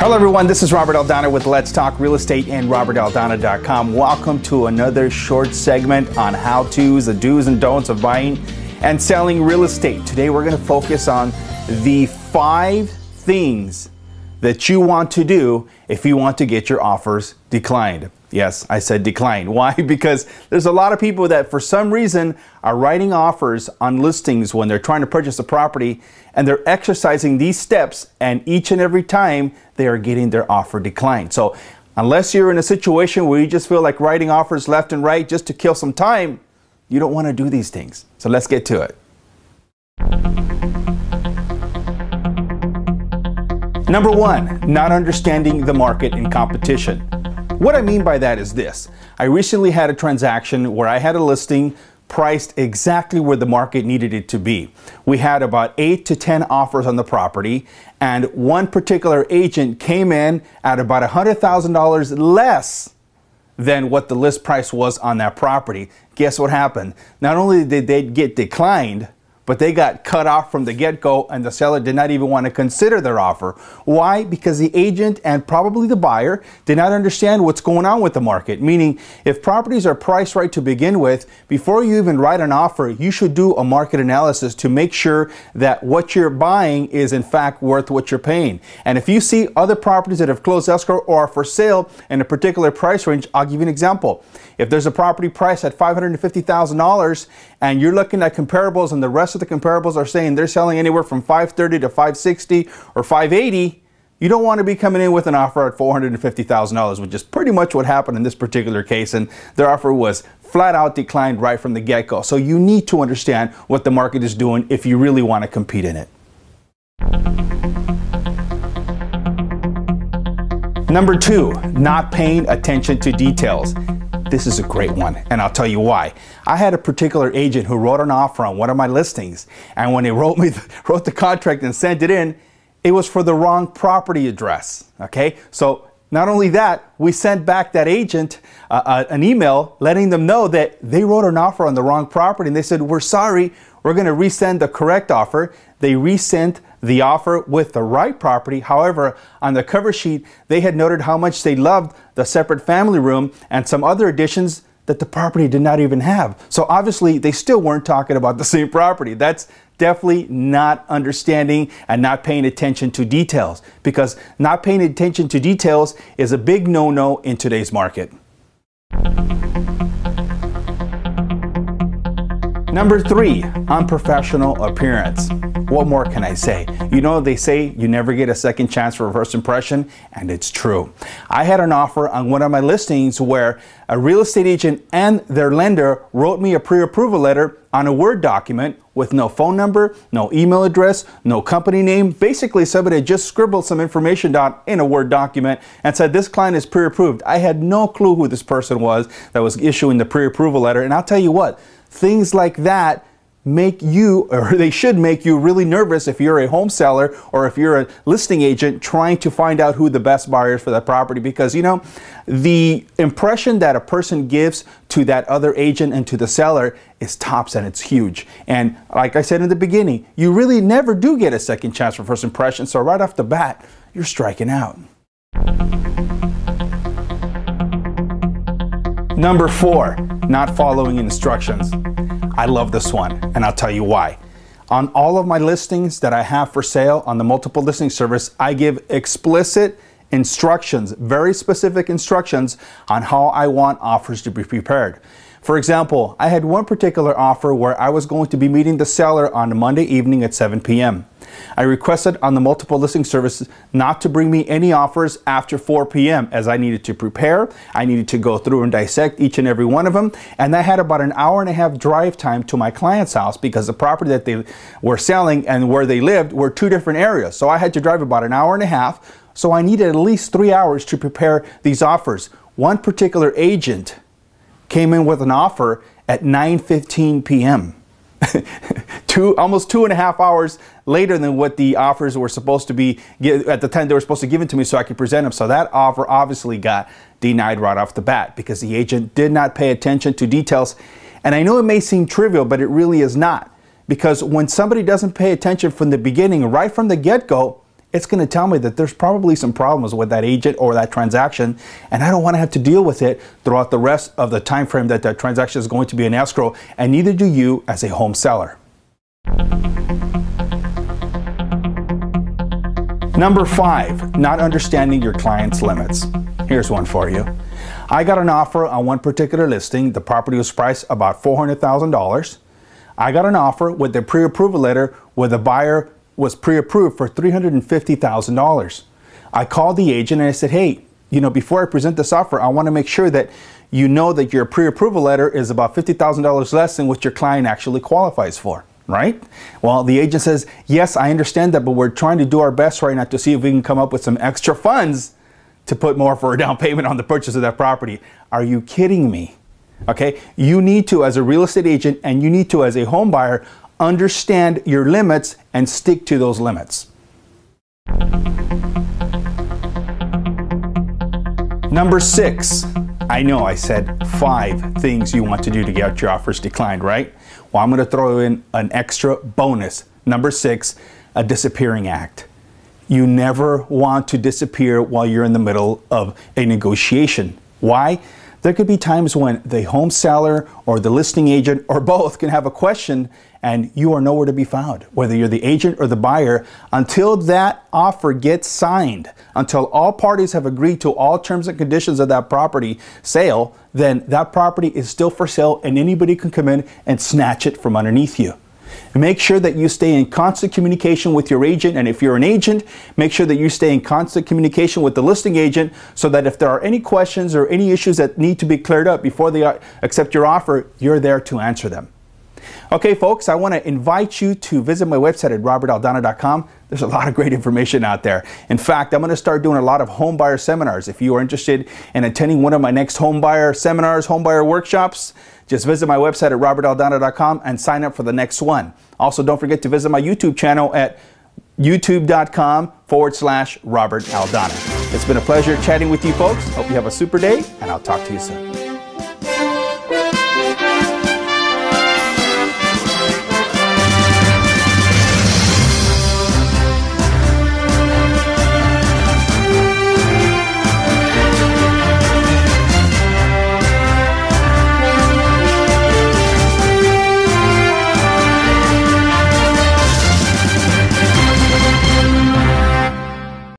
Hello everyone, this is Robert Aldana with Let's Talk Real Estate and RobertAldana.com. Welcome to another short segment on how-tos, the do's and don'ts of buying and selling real estate. Today we're going to focus on the 5 things that you want to do if you want to get your offers declined. Yes, I said declined. Why? Because there's a lot of people that for some reason are writing offers on listings when they're trying to purchase a property, and they're exercising these steps, and each and every time they are getting their offer declined. So unless you're in a situation where you just feel like writing offers left and right just to kill some time, you don't want to do these things. So let's get to it. Number 1, not understanding the market and competition. What I mean by that is this. I recently had a transaction where I had a listing priced exactly where the market needed it to be. We had about 8 to 10 offers on the property, and one particular agent came in at about $100,000 less than what the list price was on that property. Guess what happened? Not only did they get declined, but they got cut off from the get-go, and the seller did not even want to consider their offer. Why? Because the agent and probably the buyer did not understand what's going on with the market. Meaning, if properties are priced right to begin with, before you even write an offer, you should do a market analysis to make sure that what you're buying is in fact worth what you're paying. And if you see other properties that have closed escrow or are for sale in a particular price range, I'll give you an example. If there's a property priced at $550,000 and you're looking at comparables and the rest of the comparables are saying they're selling anywhere from $530,000 to $560,000 or $580,000, you don't want to be coming in with an offer at $450,000, which is pretty much what happened in this particular case, and their offer was flat out declined right from the get-go. So you need to understand what the market is doing if you really want to compete in it. Number 2, not paying attention to details. This is a great one, and I'll tell you why. I had a particular agent who wrote an offer on one of my listings, and when they wrote the contract and sent it in, it was for the wrong property address. Okay, so not only that, we sent back that agent an email letting them know that they wrote an offer on the wrong property, and they said, "We're sorry, we're going to resend the correct offer." They resent the offer with the right property. However, on the cover sheet, they had noted how much they loved the separate family room and some other additions that the property did not even have. So obviously, they still weren't talking about the same property. That's definitely not understanding and not paying attention to details, because not paying attention to details is a big no-no in today's market. Number 3, unprofessional appearance. What more can I say? You know, they say you never get a second chance for a first impression, and it's true. I had an offer on one of my listings where a real estate agent and their lender wrote me a pre-approval letter on a Word document with no phone number, no email address, no company name. Basically, somebody had just scribbled some information down in a Word document and said, "This client is pre-approved." I had no clue who this person was that was issuing the pre-approval letter, and I'll tell you what, things like that make you, or they should make you, really nervous if you're a home seller or if you're a listing agent trying to find out who the best buyer is for that property, because you know, the impression that a person gives to that other agent and to the seller is tops, and it's huge. And like I said in the beginning, you really never do get a second chance for first impression, so right off the bat, you're striking out. Number 4, not following instructions. I love this one, and I'll tell you why. On all of my listings that I have for sale on the multiple listing service, I give explicit instructions, very specific instructions on how I want offers to be prepared. For example, I had one particular offer where I was going to be meeting the seller on a Monday evening at 7 p.m. I requested on the multiple listing service not to bring me any offers after 4 p.m. as I needed to prepare. I needed to go through and dissect each and every one of them. And I had about an hour and a half drive time to my client's house because the property that they were selling and where they lived were 2 different areas. So I had to drive about an hour and a half. So I needed at least 3 hours to prepare these offers. One particular agent came in with an offer at 9:15 p.m. Almost 2.5 hours later than what the offers were supposed to be at the time they were supposed to give it to me so I could present them. So that offer obviously got denied right off the bat because the agent did not pay attention to details. And I know it may seem trivial, but it really is not. Because when somebody doesn't pay attention from the beginning, right from the get-go, it's going to tell me that there's probably some problems with that agent or that transaction, and I don't want to have to deal with it throughout the rest of the time frame that that transaction is going to be in escrow, and neither do you as a home seller. Number 5, not understanding your client's limits. Here's one for you. I got an offer on one particular listing. The property was priced about $400,000. I got an offer with a pre-approval letter where the buyer was pre-approved for $350,000. I called the agent and I said, hey, before I present this offer, I want to make sure that you know that your pre-approval letter is about $50,000 less than what your client actually qualifies for. Right? Well, the agent says, yes, I understand that, but we're trying to do our best right now to see if we can come up with some extra funds to put more for a down payment on the purchase of that property. Are you kidding me? Okay, you need to, as a real estate agent, and you need to, as a home buyer, understand your limits and stick to those limits. Number 6. I know I said 5 things you want to do to get your offers declined, right? Well, I'm going to throw in an extra bonus. Number 6, a disappearing act. You never want to disappear while you're in the middle of a negotiation. Why? There could be times when the home seller or the listing agent or both can have a question and you are nowhere to be found, whether you're the agent or the buyer, until that offer gets signed, until all parties have agreed to all terms and conditions of that property sale, then that property is still for sale and anybody can come in and snatch it from underneath you. Make sure that you stay in constant communication with your agent, and if you're an agent, make sure that you stay in constant communication with the listing agent so that if there are any questions or any issues that need to be cleared up before they accept your offer, you're there to answer them. Okay, folks, I want to invite you to visit my website at robertaldana.com. There's a lot of great information out there. In fact, I'm going to start doing a lot of home buyer seminars. If you are interested in attending one of my next home buyer seminars, home buyer workshops, just visit my website at robertaldana.com and sign up for the next one. Also, don't forget to visit my YouTube channel at youtube.com/Robert Aldana. It's been a pleasure chatting with you folks. Hope you have a super day, and I'll talk to you soon.